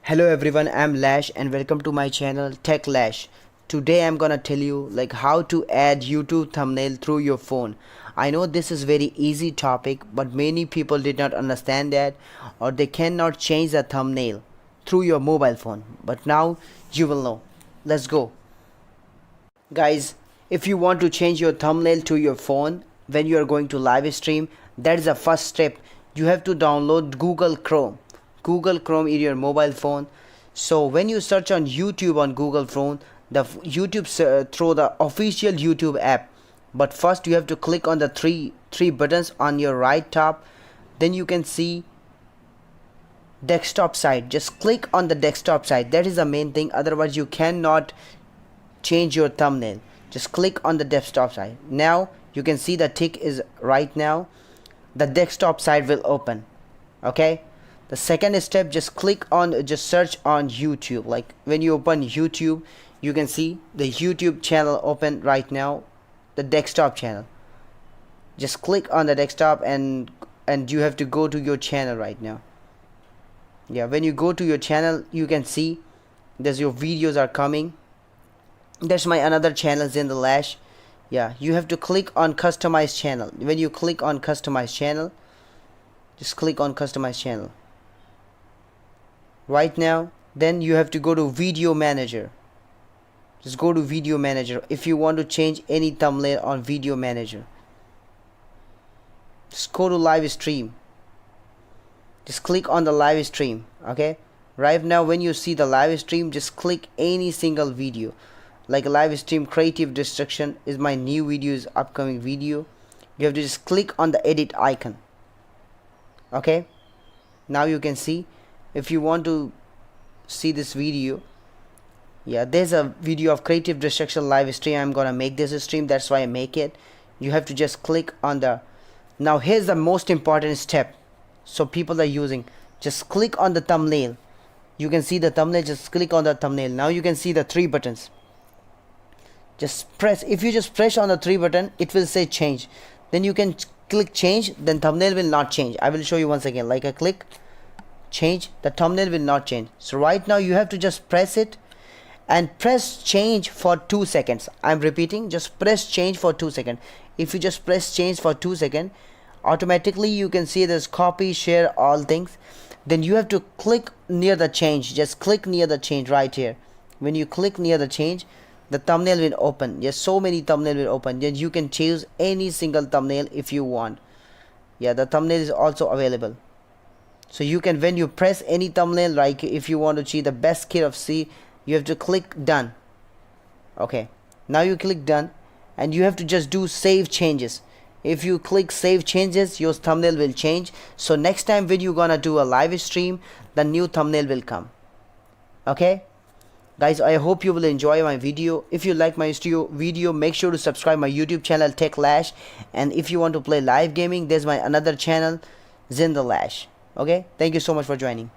Hello everyone, I'm Lash and welcome to my channel Tech Lash. Today I'm gonna tell you how to add YouTube thumbnail through your phone. I know this is very easy topic, but many people did not understand that, or they cannot change the thumbnail through your mobile phone. But now you will know. Let's go. Guys, if you want to change your thumbnail to your phone when you are going to live stream, that is the first step. You have to download Google Chrome in your mobile phone. So when you search on YouTube on Google Chrome, the YouTube through the official YouTube app. But first you have to click on the three buttons on your right top. Then you can see desktop side. Just click on the desktop side. That is the main thing, otherwise you cannot change your thumbnail. Just click on the desktop side. Now you can see the tick is right now. The desktop side will open. Okay, the second step, just search on YouTube. Like when you open YouTube, you can see the YouTube channel open right now, the desktop channel. Just click on the desktop and you have to go to your channel right now. Yeah, when you go to your channel, you can see there's your videos are coming. That's my another channel, Zindalash. Yeah, you have to click on customize channel. When you click on customize channel, just click on customize channel right now. Then you have to go to video manager. Just go to video manager if you want to change any thumbnail on video manager. Just go to live stream. Just click on the live stream. Okay, right now when you see the live stream, just click any single video. Like live stream creative destruction is my new video, is upcoming video. You have to just click on the edit icon. Okay, now you can see if you want to see this video. Yeah, there's a video of creative destruction live stream. I'm gonna make this stream, that's why I make it. You have to just click on the, now here's the most important step, so people are using, just click on the thumbnail. You can see the thumbnail, just click on the thumbnail. Now you can see the three buttons. Just press, if you just press on the three button, it will say change. Then you can click change, then thumbnail will not change. I will show you once again. Like I click change, the thumbnail will not change. So right now you have to just press it and press change for 2 seconds. I'm repeating, just press change for 2 seconds. If you just press change for 2 seconds, automatically you can see there's copy, share, all things. Then you have to click near the change. Just click near the change right here. When you click near the change, the thumbnail will open. Yes, so many thumbnail will open. Then you can choose any single thumbnail if you want. Yeah, the thumbnail is also available. So you can, when you press any thumbnail, like if you want to see the best kid of C, you have to click done. Okay, now you click done and you have to just do save changes. If you click save changes, your thumbnail will change. So next time when you're gonna do a live stream, the new thumbnail will come. Okay guys, I hope you will enjoy my video. If you like my video, make sure to subscribe my YouTube channel Tech Lash. And if you want to play live gaming, there's my another channel Zinda Lash. Okay, thank you so much for joining.